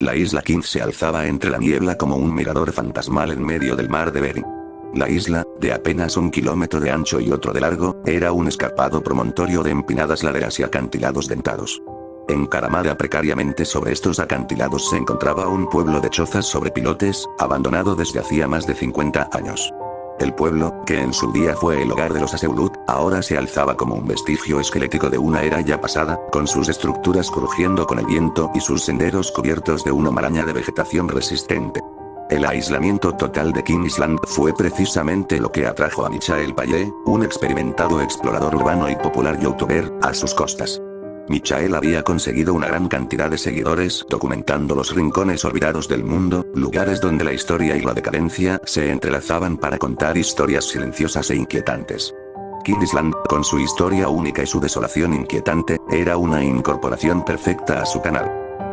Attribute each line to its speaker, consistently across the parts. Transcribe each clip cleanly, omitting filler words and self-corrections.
Speaker 1: La isla King se alzaba entre la niebla como un mirador fantasmal en medio del mar de Bering. La isla, de apenas 1 kilómetro de ancho y otro de largo, era un escarpado promontorio de empinadas laderas y acantilados dentados. Encaramada precariamente sobre estos acantilados se encontraba un pueblo de chozas sobre pilotes, abandonado desde hacía más de 50 años. El pueblo, que en su día fue el hogar de los Aseulut, ahora se alzaba como un vestigio esquelético de una era ya pasada, con sus estructuras crujiendo con el viento y sus senderos cubiertos de una maraña de vegetación resistente. El aislamiento total de King Island fue precisamente lo que atrajo a Michael Payet, un experimentado explorador urbano y popular youtuber, a sus costas. Michael había conseguido una gran cantidad de seguidores documentando los rincones olvidados del mundo, lugares donde la historia y la decadencia se entrelazaban para contar historias silenciosas e inquietantes. King Island, con su historia única y su desolación inquietante, era una incorporación perfecta a su canal.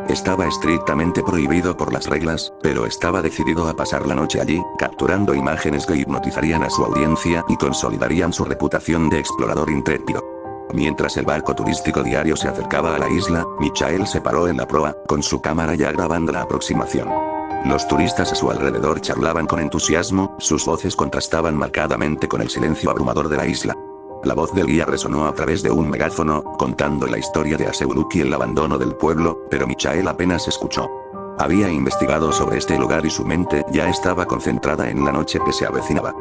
Speaker 1: Estaba estrictamente prohibido por las reglas, pero estaba decidido a pasar la noche allí, capturando imágenes que hipnotizarían a su audiencia y consolidarían su reputación de explorador intrépido. Mientras el barco turístico diario se acercaba a la isla, Michael se paró en la proa, con su cámara ya grabando la aproximación. Los turistas a su alrededor charlaban con entusiasmo, sus voces contrastaban marcadamente con el silencio abrumador de la isla. La voz del guía resonó a través de un megáfono, contando la historia de Aseulut y el abandono del pueblo, pero Michael apenas escuchó. Había investigado sobre este lugar y su mente ya estaba concentrada en la noche que se avecinaba.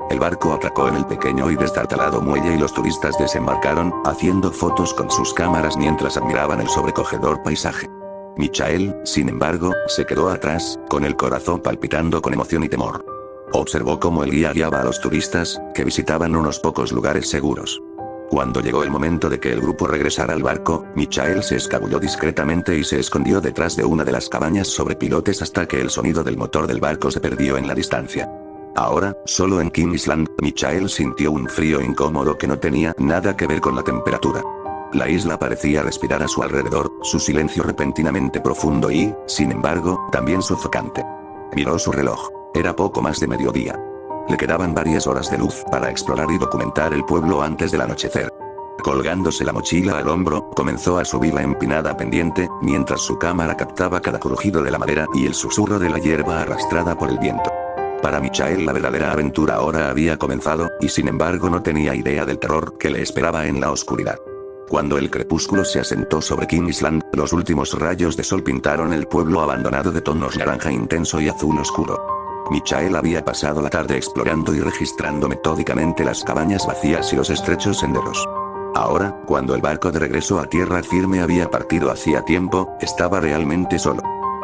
Speaker 1: El barco atracó en el pequeño y destartalado muelle y los turistas desembarcaron, haciendo fotos con sus cámaras mientras admiraban el sobrecogedor paisaje. Michael, sin embargo, se quedó atrás, con el corazón palpitando con emoción y temor. Observó cómo el guía guiaba a los turistas, que visitaban unos pocos lugares seguros. Cuando llegó el momento de que el grupo regresara al barco, Michael se escabulló discretamente y se escondió detrás de una de las cabañas sobre pilotes hasta que el sonido del motor del barco se perdió en la distancia. Ahora, solo en King Island, Michael sintió un frío incómodo que no tenía nada que ver con la temperatura. La isla parecía respirar a su alrededor, su silencio repentinamente profundo y, sin embargo, también sofocante. Miró su reloj. Era poco más de mediodía. Le quedaban varias horas de luz para explorar y documentar el pueblo antes del anochecer. Colgándose la mochila al hombro, comenzó a subir la empinada pendiente, mientras su cámara captaba cada crujido de la madera y el susurro de la hierba arrastrada por el viento. Para Michael la verdadera aventura ahora había comenzado, y sin embargo no tenía idea del terror que le esperaba en la oscuridad. Cuando el crepúsculo se asentó sobre King Island, los últimos rayos de sol pintaron el pueblo abandonado de tonos naranja intenso y azul oscuro. Michael había pasado la tarde explorando y registrando metódicamente las cabañas vacías y los estrechos senderos. Ahora, cuando el barco de regreso a tierra firme había partido hacía tiempo, estaba realmente solo.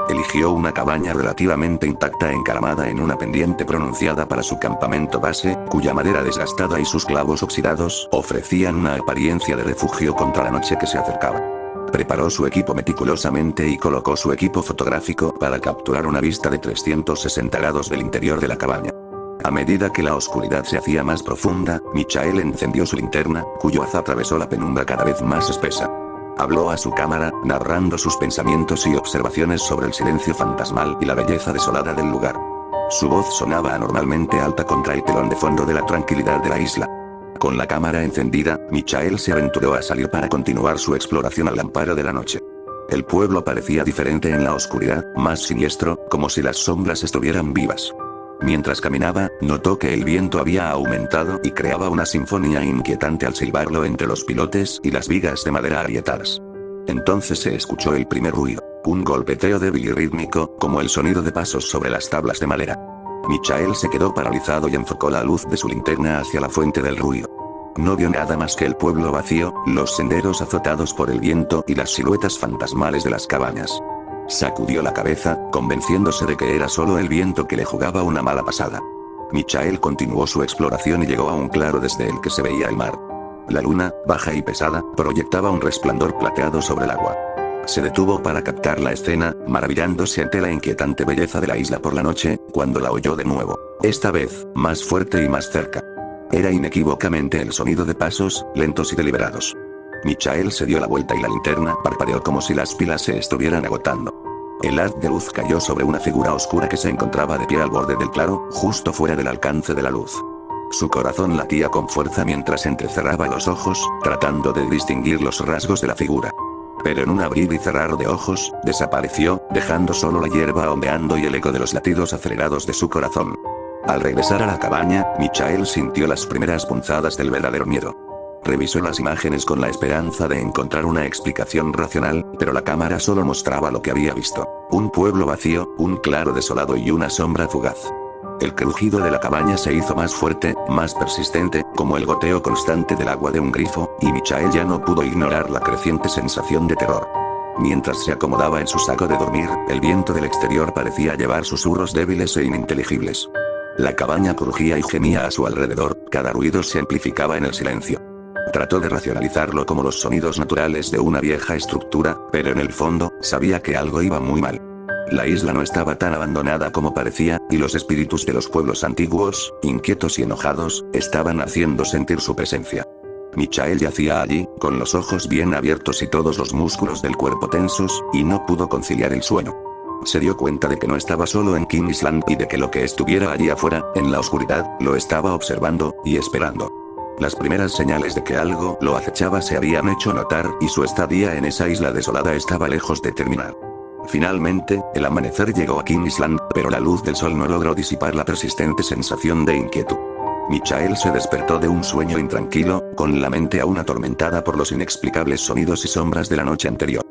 Speaker 1: Eligió una cabaña relativamente intacta encaramada en una pendiente pronunciada para su campamento base, cuya madera desgastada y sus clavos oxidados ofrecían una apariencia de refugio contra la noche que se acercaba. Preparó su equipo meticulosamente y colocó su equipo fotográfico para capturar una vista de 360 grados del interior de la cabaña. A medida que la oscuridad se hacía más profunda, Michael encendió su linterna, cuyo haz atravesó la penumbra cada vez más espesa. Habló a su cámara, narrando sus pensamientos y observaciones sobre el silencio fantasmal y la belleza desolada del lugar. Su voz sonaba anormalmente alta contra el telón de fondo de la tranquilidad de la isla. Con la cámara encendida, Michael se aventuró a salir para continuar su exploración al amparo de la noche. El pueblo parecía diferente en la oscuridad, más siniestro, como si las sombras estuvieran vivas. Mientras caminaba, notó que el viento había aumentado y creaba una sinfonía inquietante al silbarlo entre los pilotes y las vigas de madera agrietadas. Entonces se escuchó el primer ruido, un golpeteo débil y rítmico, como el sonido de pasos sobre las tablas de madera. Michael se quedó paralizado y enfocó la luz de su linterna hacia la fuente del ruido. No vio nada más que el pueblo vacío, los senderos azotados por el viento y las siluetas fantasmales de las cabañas. Sacudió la cabeza, convenciéndose de que era solo el viento que le jugaba una mala pasada. Michael continuó su exploración y llegó a un claro desde el que se veía el mar. La luna, baja y pesada, proyectaba un resplandor plateado sobre el agua. Se detuvo para captar la escena, maravillándose ante la inquietante belleza de la isla por la noche, cuando la oyó de nuevo, esta vez, más fuerte y más cerca. Era inequívocamente el sonido de pasos, lentos y deliberados. Michael se dio la vuelta y la linterna parpadeó como si las pilas se estuvieran agotando. El haz de luz cayó sobre una figura oscura que se encontraba de pie al borde del claro, justo fuera del alcance de la luz. Su corazón latía con fuerza mientras entrecerraba los ojos, tratando de distinguir los rasgos de la figura. pero en un abrir y cerrar de ojos, desapareció, dejando solo la hierba ondeando y el eco de los latidos acelerados de su corazón. Al regresar a la cabaña, Michael sintió las primeras punzadas del verdadero miedo. Revisó las imágenes con la esperanza de encontrar una explicación racional, pero la cámara solo mostraba lo que había visto: un pueblo vacío, un claro desolado y una sombra fugaz. El crujido de la cabaña se hizo más fuerte, más persistente, como el goteo constante del agua de un grifo, y Michael ya no pudo ignorar la creciente sensación de terror. Mientras se acomodaba en su saco de dormir, el viento del exterior parecía llevar susurros débiles e ininteligibles. La cabaña crujía y gemía a su alrededor, cada ruido se amplificaba en el silencio. Trató de racionalizarlo como los sonidos naturales de una vieja estructura, pero en el fondo, sabía que algo iba muy mal. La isla no estaba tan abandonada como parecía, y los espíritus de los pueblos antiguos, inquietos y enojados, estaban haciendo sentir su presencia. Michael yacía allí, con los ojos bien abiertos y todos los músculos del cuerpo tensos, y no pudo conciliar el sueño. Se dio cuenta de que no estaba solo en King Island y de que lo que estuviera allí afuera, en la oscuridad, lo estaba observando, y esperando. Las primeras señales de que algo lo acechaba se habían hecho notar, y su estadía en esa isla desolada estaba lejos de terminar. Finalmente, el amanecer llegó a King Island, pero la luz del sol no logró disipar la persistente sensación de inquietud. Michael se despertó de un sueño intranquilo, con la mente aún atormentada por los inexplicables sonidos y sombras de la noche anterior.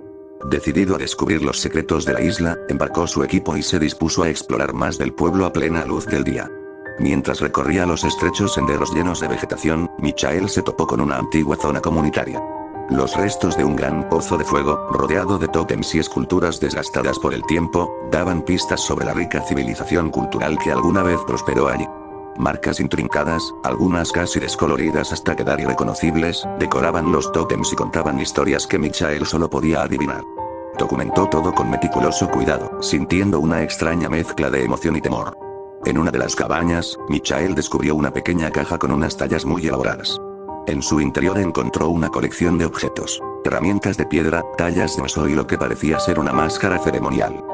Speaker 1: Decidido a descubrir los secretos de la isla, embarcó su equipo y se dispuso a explorar más del pueblo a plena luz del día. Mientras recorría los estrechos senderos llenos de vegetación, Michael se topó con una antigua zona comunitaria. Los restos de un gran pozo de fuego, rodeado de tótems y esculturas desgastadas por el tiempo, daban pistas sobre la rica civilización cultural que alguna vez prosperó allí. Marcas intrincadas, algunas casi descoloridas hasta quedar irreconocibles, decoraban los tótems y contaban historias que Michael solo podía adivinar. Documentó todo con meticuloso cuidado, sintiendo una extraña mezcla de emoción y temor. En una de las cabañas, Michael descubrió una pequeña caja con unas tallas muy elaboradas. En su interior encontró una colección de objetos, herramientas de piedra, tallas de hueso y lo que parecía ser una máscara ceremonial.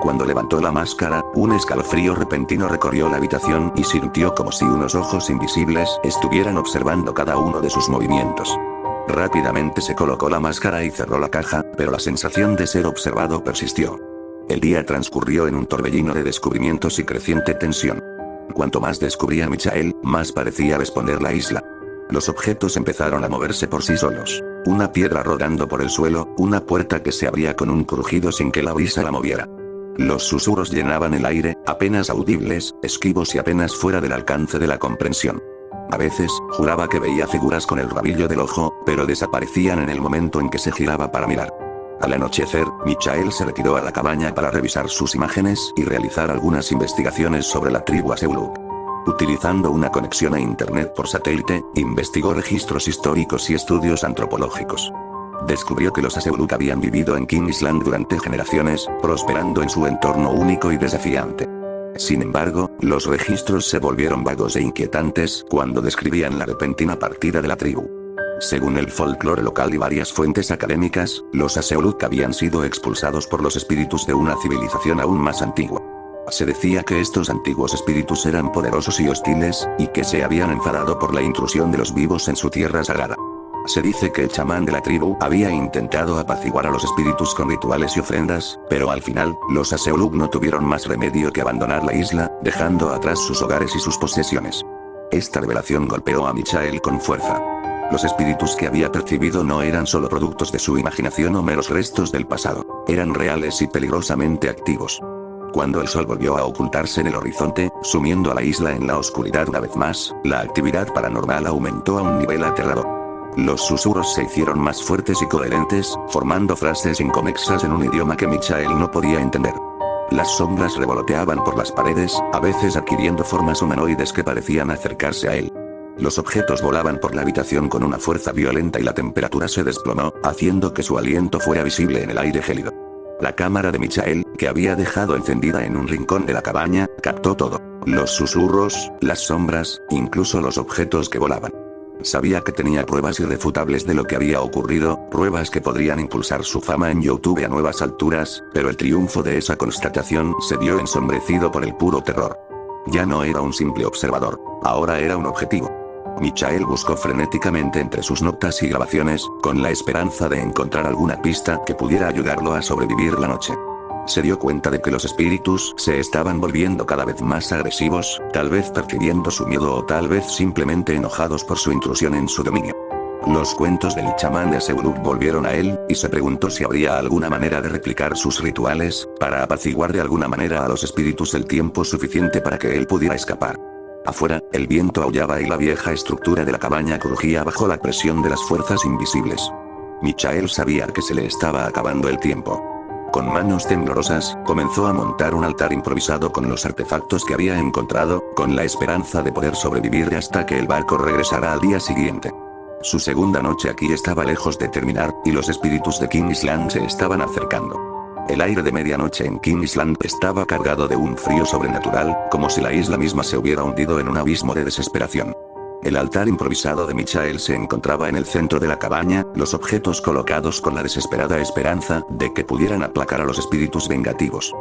Speaker 1: Cuando levantó la máscara, un escalofrío repentino recorrió la habitación y sintió como si unos ojos invisibles estuvieran observando cada uno de sus movimientos. Rápidamente se colocó la máscara y cerró la caja, pero la sensación de ser observado persistió. El día transcurrió en un torbellino de descubrimientos y creciente tensión. Cuanto más descubría Michael, más parecía responder la isla. Los objetos empezaron a moverse por sí solos. Una piedra rodando por el suelo, una puerta que se abría con un crujido sin que la brisa la moviera. Los susurros llenaban el aire, apenas audibles, esquivos y apenas fuera del alcance de la comprensión. A veces, juraba que veía figuras con el rabillo del ojo, pero desaparecían en el momento en que se giraba para mirar. Al anochecer, Michael se retiró a la cabaña para revisar sus imágenes y realizar algunas investigaciones sobre la tribu Aseuluk. Utilizando una conexión a internet por satélite, investigó registros históricos y estudios antropológicos. Descubrió que los Aseuluk habían vivido en King Island durante generaciones, prosperando en su entorno único y desafiante. Sin embargo, los registros se volvieron vagos e inquietantes cuando describían la repentina partida de la tribu. Según el folclore local y varias fuentes académicas, los Aseuluk habían sido expulsados por los espíritus de una civilización aún más antigua. Se decía que estos antiguos espíritus eran poderosos y hostiles, y que se habían enfadado por la intrusión de los vivos en su tierra sagrada. Se dice que el chamán de la tribu había intentado apaciguar a los espíritus con rituales y ofrendas, pero al final, los Aseuluk no tuvieron más remedio que abandonar la isla, dejando atrás sus hogares y sus posesiones. Esta revelación golpeó a Michael con fuerza. Los espíritus que había percibido no eran solo productos de su imaginación o meros restos del pasado, eran reales y peligrosamente activos. Cuando el sol volvió a ocultarse en el horizonte, sumiendo a la isla en la oscuridad una vez más, la actividad paranormal aumentó a un nivel aterrador. Los susurros se hicieron más fuertes y coherentes, formando frases inconexas en un idioma que Michael no podía entender. Las sombras revoloteaban por las paredes, a veces adquiriendo formas humanoides que parecían acercarse a él. Los objetos volaban por la habitación con una fuerza violenta y la temperatura se desplomó, haciendo que su aliento fuera visible en el aire gélido. La cámara de Michael, que había dejado encendida en un rincón de la cabaña, captó todo: los susurros, las sombras, incluso los objetos que volaban. Sabía que tenía pruebas irrefutables de lo que había ocurrido, pruebas que podrían impulsar su fama en YouTube a nuevas alturas, pero el triunfo de esa constatación se vio ensombrecido por el puro terror. Ya no era un simple observador, ahora era un objetivo. Michael buscó frenéticamente entre sus notas y grabaciones, con la esperanza de encontrar alguna pista que pudiera ayudarlo a sobrevivir la noche. Se dio cuenta de que los espíritus se estaban volviendo cada vez más agresivos, tal vez percibiendo su miedo o tal vez simplemente enojados por su intrusión en su dominio. Los cuentos del chamán de Aseuruk volvieron a él, y se preguntó si habría alguna manera de replicar sus rituales, para apaciguar de alguna manera a los espíritus el tiempo suficiente para que él pudiera escapar. Afuera, el viento aullaba y la vieja estructura de la cabaña crujía bajo la presión de las fuerzas invisibles. Michael sabía que se le estaba acabando el tiempo. Con manos temblorosas, comenzó a montar un altar improvisado con los artefactos que había encontrado, con la esperanza de poder sobrevivir hasta que el barco regresara al día siguiente. Su segunda noche aquí estaba lejos de terminar, y los espíritus de Kingsland se estaban acercando. El aire de medianoche en Kingsland estaba cargado de un frío sobrenatural, como si la isla misma se hubiera hundido en un abismo de desesperación. El altar improvisado de Michael se encontraba en el centro de la cabaña, los objetos colocados con la desesperada esperanza de que pudieran aplacar a los espíritus vengativos.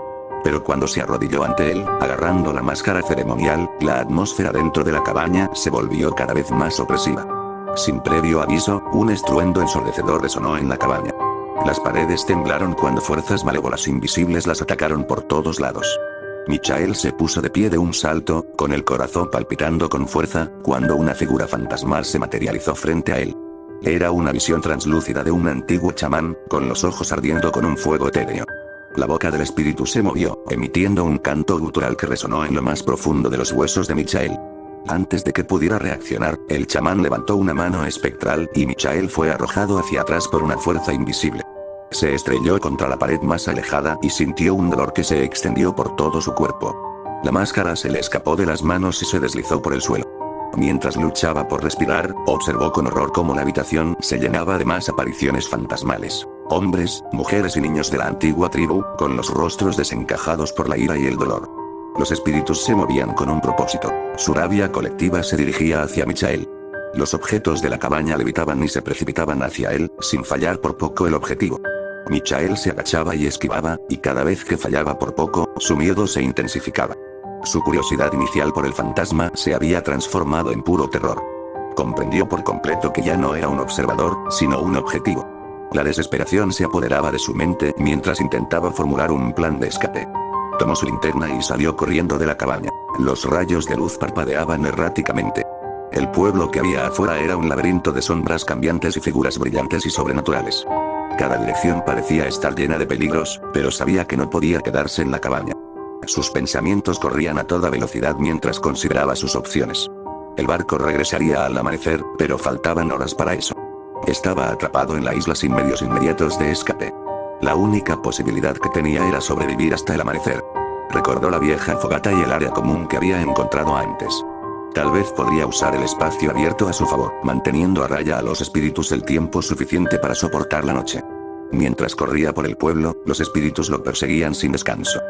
Speaker 1: Pero cuando se arrodilló ante él, agarrando la máscara ceremonial, la atmósfera dentro de la cabaña se volvió cada vez más opresiva. Sin previo aviso, un estruendo ensordecedor resonó en la cabaña. Las paredes temblaron cuando fuerzas malévolas invisibles las atacaron por todos lados. Michael se puso de pie de un salto, con el corazón palpitando con fuerza, cuando una figura fantasmal se materializó frente a él. Era una visión translúcida de un antiguo chamán, con los ojos ardiendo con un fuego etéreo. La boca del espíritu se movió, emitiendo un canto gutural que resonó en lo más profundo de los huesos de Michael. Antes de que pudiera reaccionar, el chamán levantó una mano espectral y Michael fue arrojado hacia atrás por una fuerza invisible. Se estrelló contra la pared más alejada y sintió un dolor que se extendió por todo su cuerpo. La máscara se le escapó de las manos y se deslizó por el suelo. Mientras luchaba por respirar, observó con horror cómo la habitación se llenaba de más apariciones fantasmales. Hombres, mujeres y niños de la antigua tribu, con los rostros desencajados por la ira y el dolor. Los espíritus se movían con un propósito. Su rabia colectiva se dirigía hacia Michael. Los objetos de la cabaña levitaban y se precipitaban hacia él, sin fallar por poco el objetivo. Michael se agachaba y esquivaba, y cada vez que fallaba por poco, su miedo se intensificaba. Su curiosidad inicial por el fantasma se había transformado en puro terror. Comprendió por completo que ya no era un observador, sino un objetivo. La desesperación se apoderaba de su mente mientras intentaba formular un plan de escape. Tomó su linterna y salió corriendo de la cabaña. Los rayos de luz parpadeaban erráticamente. El pueblo que había afuera era un laberinto de sombras cambiantes y figuras brillantes y sobrenaturales. Cada dirección parecía estar llena de peligros, pero sabía que no podía quedarse en la cabaña. Sus pensamientos corrían a toda velocidad mientras consideraba sus opciones. El barco regresaría al amanecer, pero faltaban horas para eso. Estaba atrapado en la isla sin medios inmediatos de escape. La única posibilidad que tenía era sobrevivir hasta el amanecer. Recordó la vieja fogata y el área común que había encontrado antes. Tal vez podría usar el espacio abierto a su favor, manteniendo a raya a los espíritus el tiempo suficiente para soportar la noche. Mientras corría por el pueblo, los espíritus lo perseguían sin descanso.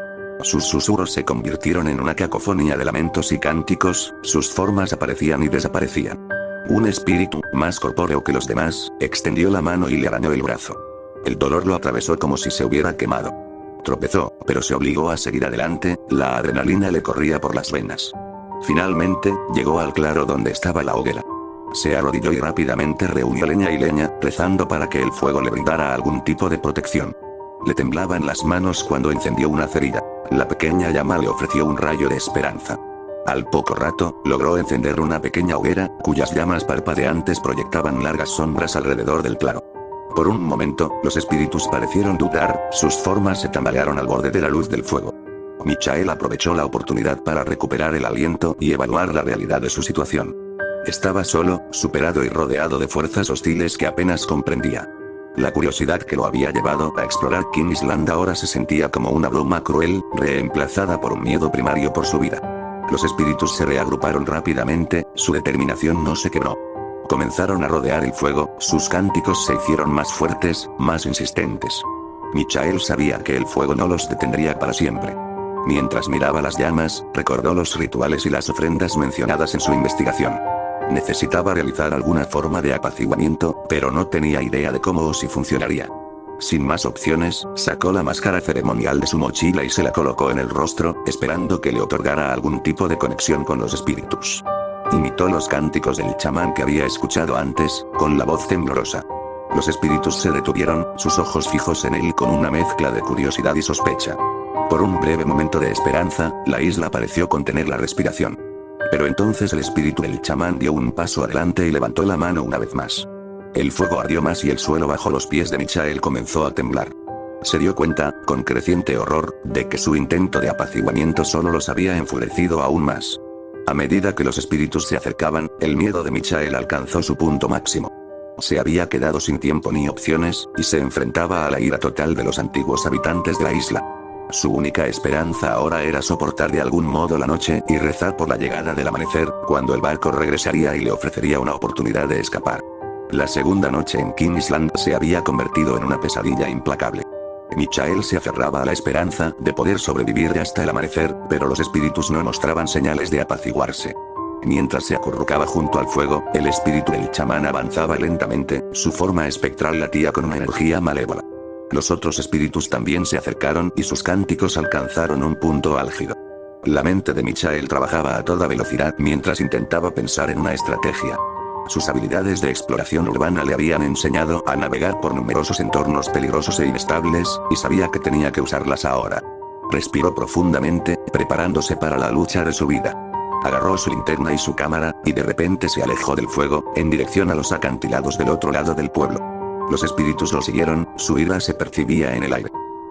Speaker 1: Sus susurros se convirtieron en una cacofonía de lamentos y cánticos, sus formas aparecían y desaparecían. Un espíritu, más corpóreo que los demás, extendió la mano y le arañó el brazo. El dolor lo atravesó como si se hubiera quemado. Tropezó, pero se obligó a seguir adelante, la adrenalina le corría por las venas. Finalmente, llegó al claro donde estaba la hoguera. Se arrodilló y rápidamente reunió leña y leña, rezando para que el fuego le brindara algún tipo de protección. Le temblaban las manos cuando encendió una cerilla. La pequeña llama le ofreció un rayo de esperanza. Al poco rato, logró encender una pequeña hoguera, cuyas llamas parpadeantes proyectaban largas sombras alrededor del claro. Por un momento, los espíritus parecieron dudar, sus formas se tambalearon al borde de la luz del fuego. Michael aprovechó la oportunidad para recuperar el aliento y evaluar la realidad de su situación. Estaba solo, superado y rodeado de fuerzas hostiles que apenas comprendía. La curiosidad que lo había llevado a explorar Kingsland ahora se sentía como una bruma cruel, reemplazada por un miedo primario por su vida. Los espíritus se reagruparon rápidamente, su determinación no se quebró. Comenzaron a rodear el fuego, sus cánticos se hicieron más fuertes, más insistentes. Michael sabía que el fuego no los detendría para siempre. Mientras miraba las llamas, recordó los rituales y las ofrendas mencionadas en su investigación. Necesitaba realizar alguna forma de apaciguamiento, pero no tenía idea de cómo o si funcionaría. Sin más opciones, sacó la máscara ceremonial de su mochila y se la colocó en el rostro, esperando que le otorgara algún tipo de conexión con los espíritus. imitó los cánticos del chamán que había escuchado antes, con la voz temblorosa. Los espíritus se detuvieron, sus ojos fijos en él con una mezcla de curiosidad y sospecha. Por un breve momento de esperanza, la isla pareció contener la respiración. Pero entonces el espíritu del chamán dio un paso adelante y levantó la mano una vez más. El fuego ardió más y el suelo bajo los pies de Michael comenzó a temblar. Se dio cuenta, con creciente horror, de que su intento de apaciguamiento solo los había enfurecido aún más. A medida que los espíritus se acercaban, el miedo de Michael alcanzó su punto máximo. Se había quedado sin tiempo ni opciones, y se enfrentaba a la ira total de los antiguos habitantes de la isla. Su única esperanza ahora era soportar de algún modo la noche y rezar por la llegada del amanecer, cuando el barco regresaría y le ofrecería una oportunidad de escapar. La segunda noche en Kingsland se había convertido en una pesadilla implacable. Michael se aferraba a la esperanza de poder sobrevivir hasta el amanecer, pero los espíritus no mostraban señales de apaciguarse. Mientras se acurrucaba junto al fuego, el espíritu del chamán avanzaba lentamente, su forma espectral latía con una energía malévola. Los otros espíritus también se acercaron y sus cánticos alcanzaron un punto álgido. La mente de Michael trabajaba a toda velocidad mientras intentaba pensar en una estrategia. Sus habilidades de exploración urbana le habían enseñado a navegar por numerosos entornos peligrosos e inestables, y sabía que tenía que usarlas ahora. Respiró profundamente, preparándose para la lucha de su vida. Agarró su linterna y su cámara, y de repente se alejó del fuego, en dirección a los acantilados del otro lado del pueblo. Los espíritus lo siguieron, su ira se percibía en el aire.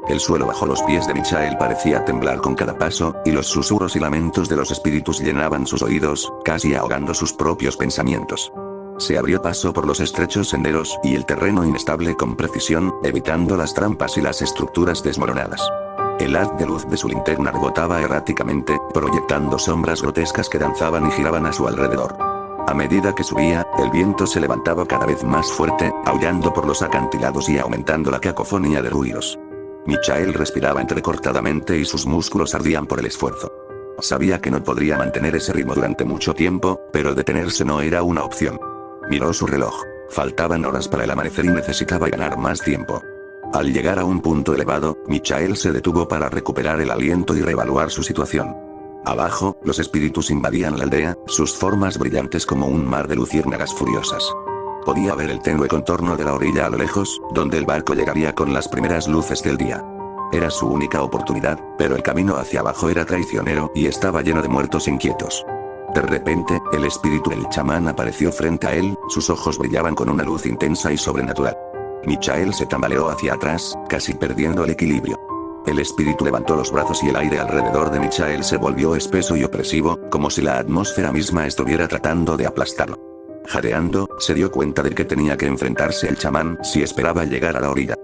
Speaker 1: El suelo bajo los pies de Michael parecía temblar con cada paso, y los susurros y lamentos de los espíritus llenaban sus oídos, casi ahogando sus propios pensamientos. Se abrió paso por los estrechos senderos y el terreno inestable con precisión, evitando las trampas y las estructuras desmoronadas. El haz de luz de su linterna rebotaba erráticamente, proyectando sombras grotescas que danzaban y giraban a su alrededor. A medida que subía, el viento se levantaba cada vez más fuerte, aullando por los acantilados y aumentando la cacofonía de ruidos. Michael respiraba entrecortadamente y sus músculos ardían por el esfuerzo. Sabía que no podría mantener ese ritmo durante mucho tiempo, pero detenerse no era una opción. Miró su reloj. Faltaban horas para el amanecer y necesitaba ganar más tiempo. Al llegar a un punto elevado, Michael se detuvo para recuperar el aliento y reevaluar su situación. Abajo, los espíritus invadían la aldea, sus formas brillantes como un mar de luciérnagas furiosas. Podía ver el tenue contorno de la orilla a lo lejos, donde el barco llegaría con las primeras luces del día. Era su única oportunidad, pero el camino hacia abajo era traicionero y estaba lleno de muertos inquietos. De repente, el espíritu del chamán apareció frente a él, sus ojos brillaban con una luz intensa y sobrenatural. Michael se tambaleó hacia atrás, casi perdiendo el equilibrio. El espíritu levantó los brazos y el aire alrededor de Michael se volvió espeso y opresivo, como si la atmósfera misma estuviera tratando de aplastarlo. Jadeando, se dio cuenta de que tenía que enfrentarse al chamán si esperaba llegar a la orilla.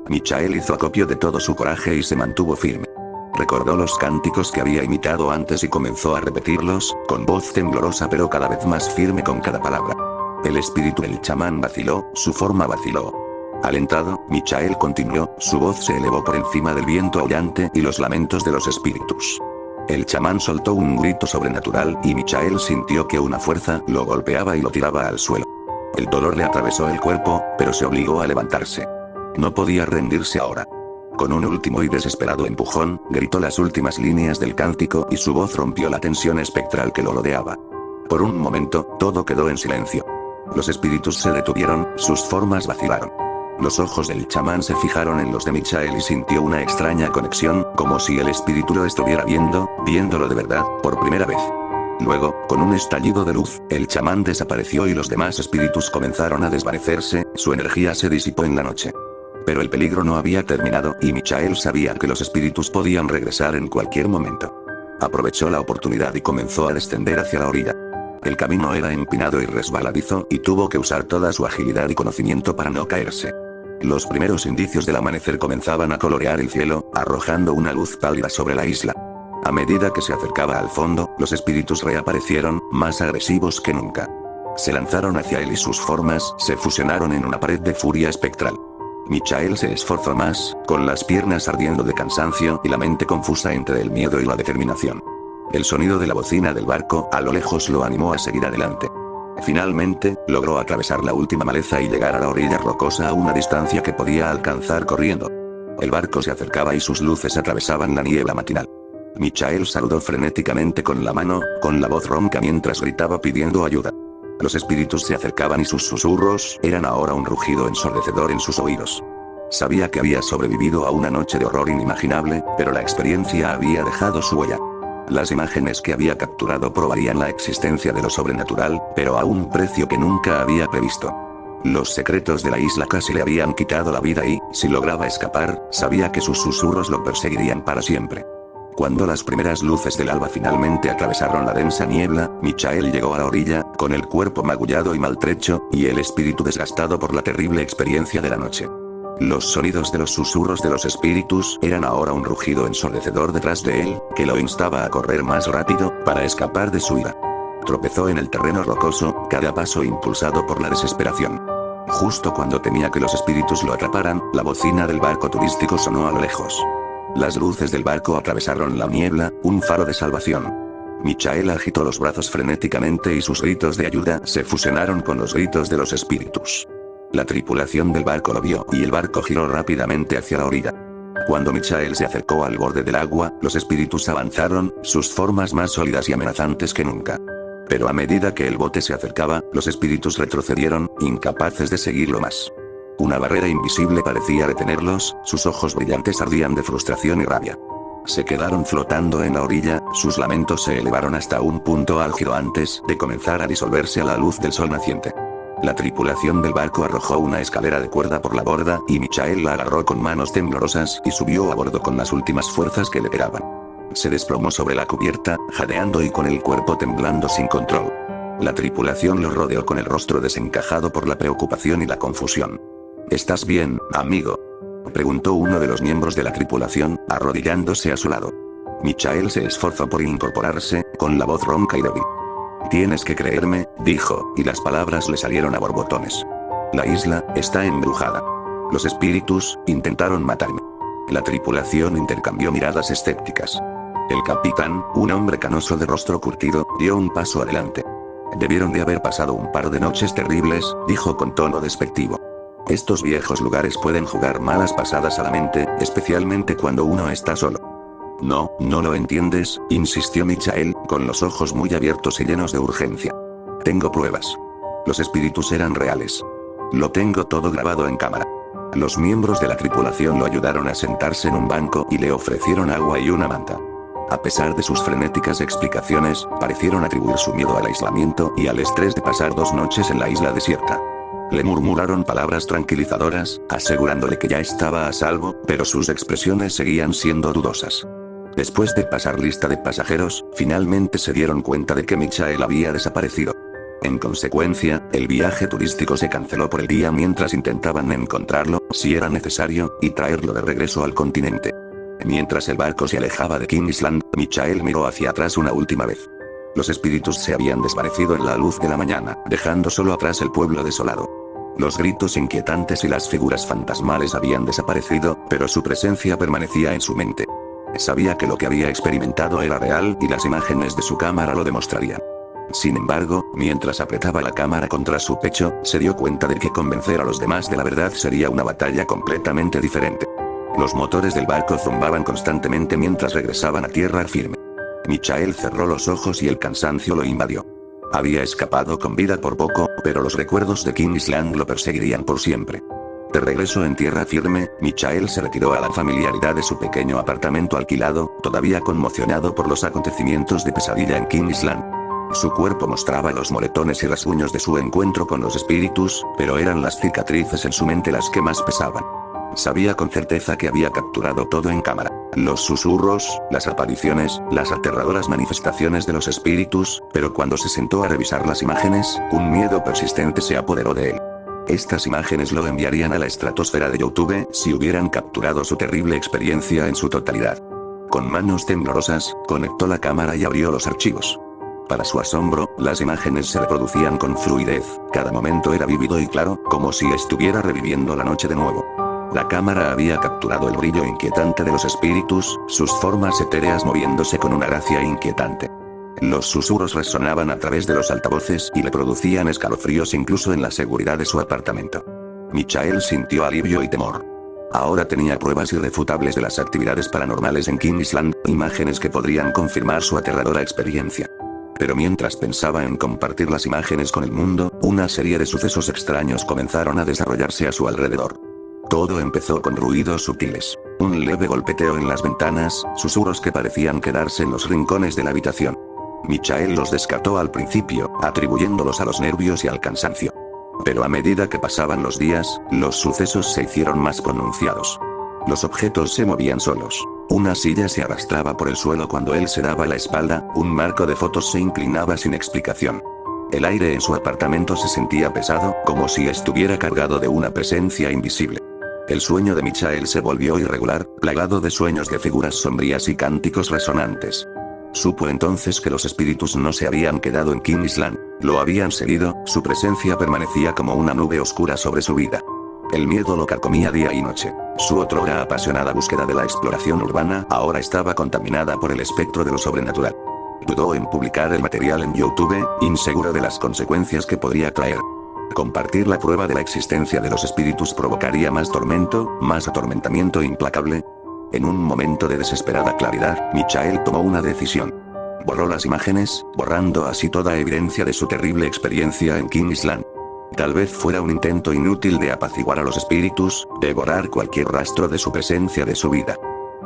Speaker 1: Michael hizo acopio de todo su coraje y se mantuvo firme. Recordó los cánticos que había imitado antes y comenzó a repetirlos, con voz temblorosa pero cada vez más firme con cada palabra. El espíritu del chamán vaciló, su forma vaciló. Alentado, Michael continuó, su voz se elevó por encima del viento aullante y los lamentos de los espíritus. El chamán soltó un grito sobrenatural y Michael sintió que una fuerza lo golpeaba y lo tiraba al suelo. El dolor le atravesó el cuerpo, pero se obligó a levantarse. No podía rendirse ahora. Con un último y desesperado empujón, gritó las últimas líneas del cántico y su voz rompió la tensión espectral que lo rodeaba. Por un momento, todo quedó en silencio. Los espíritus se detuvieron, sus formas vacilaron. Los ojos del chamán se fijaron en los de Michael y sintió una extraña conexión, como si el espíritu lo estuviera viéndolo de verdad, por primera vez. Luego, con un estallido de luz, el chamán desapareció y los demás espíritus comenzaron a desvanecerse, su energía se disipó en la noche. Pero el peligro no había terminado y Michael sabía que los espíritus podían regresar en cualquier momento. Aprovechó la oportunidad y comenzó a descender hacia la orilla. El camino era empinado y resbaladizo y tuvo que usar toda su agilidad y conocimiento para no caerse. Los primeros indicios del amanecer comenzaban a colorear el cielo, arrojando una luz pálida sobre la isla. A medida que se acercaba al fondo, los espíritus reaparecieron, más agresivos que nunca. Se lanzaron hacia él y sus formas se fusionaron en una pared de furia espectral. Michael se esforzó más, con las piernas ardiendo de cansancio y la mente confusa entre el miedo y la determinación. El sonido de la bocina del barco a lo lejos lo animó a seguir adelante. Finalmente, logró atravesar la última maleza y llegar a la orilla rocosa a una distancia que podía alcanzar corriendo. El barco se acercaba y sus luces atravesaban la niebla matinal. Michael saludó frenéticamente con la mano, con la voz ronca mientras gritaba pidiendo ayuda. Los espíritus se acercaban y sus susurros eran ahora un rugido ensordecedor en sus oídos. Sabía que había sobrevivido a una noche de horror inimaginable, pero la experiencia había dejado su huella. Las imágenes que había capturado probarían la existencia de lo sobrenatural, pero a un precio que nunca había previsto. Los secretos de la isla casi le habían quitado la vida y, si lograba escapar, sabía que sus susurros lo perseguirían para siempre. Cuando las primeras luces del alba finalmente atravesaron la densa niebla, Michael llegó a la orilla, con el cuerpo magullado y maltrecho, y el espíritu desgastado por la terrible experiencia de la noche. Los sonidos de los susurros de los espíritus eran ahora un rugido ensordecedor detrás de él, que lo instaba a correr más rápido, para escapar de su ira. Tropezó en el terreno rocoso, cada paso impulsado por la desesperación. Justo cuando temía que los espíritus lo atraparan, la bocina del barco turístico sonó a lo lejos. Las luces del barco atravesaron la niebla, un faro de salvación. Michael agitó los brazos frenéticamente y sus gritos de ayuda se fusionaron con los gritos de los espíritus. La tripulación del barco lo vio y el barco giró rápidamente hacia la orilla. Cuando Michael se acercó al borde del agua, los espíritus avanzaron, sus formas más sólidas y amenazantes que nunca. Pero a medida que el bote se acercaba, los espíritus retrocedieron, incapaces de seguirlo más. Una barrera invisible parecía detenerlos, sus ojos brillantes ardían de frustración y rabia. Se quedaron flotando en la orilla, sus lamentos se elevaron hasta un punto álgido antes de comenzar a disolverse a la luz del sol naciente. La tripulación del barco arrojó una escalera de cuerda por la borda y Michael la agarró con manos temblorosas y subió a bordo con las últimas fuerzas que le quedaban. Se desplomó sobre la cubierta, jadeando y con el cuerpo temblando sin control. La tripulación lo rodeó con el rostro desencajado por la preocupación y la confusión. ¿Estás bien, amigo?, preguntó uno de los miembros de la tripulación, arrodillándose a su lado. Michael se esforzó por incorporarse, con la voz ronca y débil. Tienes que creerme, dijo, y las palabras le salieron a borbotones. La isla está embrujada. Los espíritus intentaron matarme. La tripulación intercambió miradas escépticas. El capitán, un hombre canoso de rostro curtido, dio un paso adelante. Debieron de haber pasado un par de noches terribles, dijo con tono despectivo. Estos viejos lugares pueden jugar malas pasadas a la mente, especialmente cuando uno está solo. No, no lo entiendes, insistió Michael, con los ojos muy abiertos y llenos de urgencia. Tengo pruebas. Los espíritus eran reales. Lo tengo todo grabado en cámara. Los miembros de la tripulación lo ayudaron a sentarse en un banco y le ofrecieron agua y una manta. A pesar de sus frenéticas explicaciones, parecieron atribuir su miedo al aislamiento y al estrés de pasar 2 noches en la isla desierta. Le murmuraron palabras tranquilizadoras, asegurándole que ya estaba a salvo, pero sus expresiones seguían siendo dudosas. Después de pasar lista de pasajeros, finalmente se dieron cuenta de que Michael había desaparecido. En consecuencia, el viaje turístico se canceló por el día mientras intentaban encontrarlo, si era necesario, y traerlo de regreso al continente. Mientras el barco se alejaba de King Island, Michael miró hacia atrás una última vez. Los espíritus se habían desvanecido en la luz de la mañana, dejando solo atrás el pueblo desolado. Los gritos inquietantes y las figuras fantasmales habían desaparecido, pero su presencia permanecía en su mente. Sabía que lo que había experimentado era real y las imágenes de su cámara lo demostrarían. Sin embargo, mientras apretaba la cámara contra su pecho, se dio cuenta de que convencer a los demás de la verdad sería una batalla completamente diferente. Los motores del barco zumbaban constantemente mientras regresaban a tierra firme. Michael cerró los ojos y el cansancio lo invadió. Había escapado con vida por poco, pero los recuerdos de King Island lo perseguirían por siempre. De regreso en tierra firme, Michael se retiró a la familiaridad de su pequeño apartamento alquilado, todavía conmocionado por los acontecimientos de pesadilla en King Island. Su cuerpo mostraba los moretones y rasguños de su encuentro con los espíritus, pero eran las cicatrices en su mente las que más pesaban. Sabía con certeza que había capturado todo en cámara. Los susurros, las apariciones, las aterradoras manifestaciones de los espíritus, pero cuando se sentó a revisar las imágenes, un miedo persistente se apoderó de él. Estas imágenes lo enviarían a la estratosfera de YouTube si hubieran capturado su terrible experiencia en su totalidad. Con manos temblorosas, conectó la cámara y abrió los archivos. Para su asombro, las imágenes se reproducían con fluidez, cada momento era vívido y claro, como si estuviera reviviendo la noche de nuevo. La cámara había capturado el brillo inquietante de los espíritus, sus formas etéreas moviéndose con una gracia inquietante. Los susurros resonaban a través de los altavoces y le producían escalofríos incluso en la seguridad de su apartamento. Michael sintió alivio y temor. Ahora tenía pruebas irrefutables de las actividades paranormales en Kingsland, imágenes que podrían confirmar su aterradora experiencia. Pero mientras pensaba en compartir las imágenes con el mundo, una serie de sucesos extraños comenzaron a desarrollarse a su alrededor. Todo empezó con ruidos sutiles. Un leve golpeteo en las ventanas, susurros que parecían quedarse en los rincones de la habitación. Michael los descartó al principio, atribuyéndolos a los nervios y al cansancio. Pero a medida que pasaban los días, los sucesos se hicieron más pronunciados. Los objetos se movían solos. Una silla se arrastraba por el suelo cuando él se daba la espalda, un marco de fotos se inclinaba sin explicación. El aire en su apartamento se sentía pesado, como si estuviera cargado de una presencia invisible. El sueño de Michael se volvió irregular, plagado de sueños de figuras sombrías y cánticos resonantes. Supo entonces que los espíritus no se habían quedado en Kingsland, lo habían seguido, su presencia permanecía como una nube oscura sobre su vida. El miedo lo carcomía día y noche. Su otrora apasionada búsqueda de la exploración urbana ahora estaba contaminada por el espectro de lo sobrenatural. Dudó en publicar el material en YouTube, inseguro de las consecuencias que podría traer. Compartir la prueba de la existencia de los espíritus provocaría más tormento, más atormentamiento implacable. En un momento de desesperada claridad, Michael tomó una decisión. Borró las imágenes, borrando así toda evidencia de su terrible experiencia en Kingsland. Tal vez fuera un intento inútil de apaciguar a los espíritus, de borrar cualquier rastro de su presencia de su vida.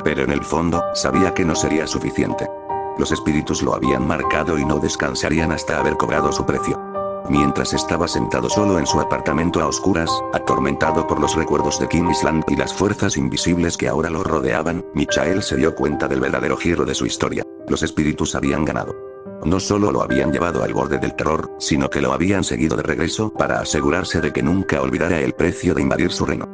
Speaker 1: Pero en el fondo, sabía que no sería suficiente. Los espíritus lo habían marcado y no descansarían hasta haber cobrado su precio. Mientras estaba sentado solo en su apartamento a oscuras, atormentado por los recuerdos de Kingsland y las fuerzas invisibles que ahora lo rodeaban, Michael se dio cuenta del verdadero giro de su historia. Los espíritus habían ganado. No solo lo habían llevado al borde del terror, sino que lo habían seguido de regreso para asegurarse de que nunca olvidara el precio de invadir su reino.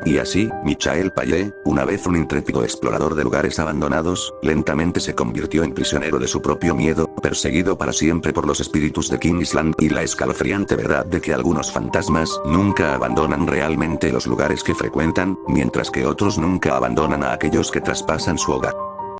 Speaker 1: Y así, Michael Payet, una vez un intrépido explorador de lugares abandonados, lentamente se convirtió en prisionero de su propio miedo, perseguido para siempre por los espíritus de Kingsland y la escalofriante verdad de que algunos fantasmas nunca abandonan realmente los lugares que frecuentan, mientras que otros nunca abandonan a aquellos que traspasan su hogar.